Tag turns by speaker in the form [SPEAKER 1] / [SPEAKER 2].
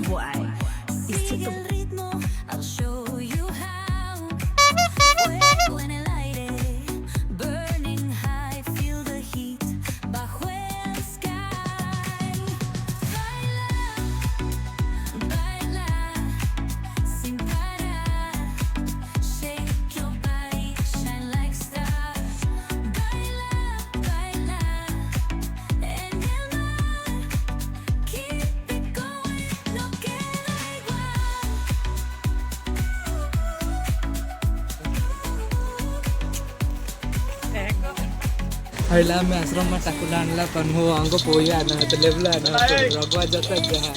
[SPEAKER 1] Waghai.
[SPEAKER 2] Sigue el ritmo, I'll show you how. Fuego en el aire, burning high, feel the heat bajo el sky. Baila, baila, sin parar. Shake your body, shine like stars. Baila, baila, en el mar. Keep it going, no queda igual.
[SPEAKER 3] अहिले हामी आश्रममा टाकु डान्डलाई कन्हु अङ्क पोइहाल्न त लेब्ला न रगवा जता जहाँ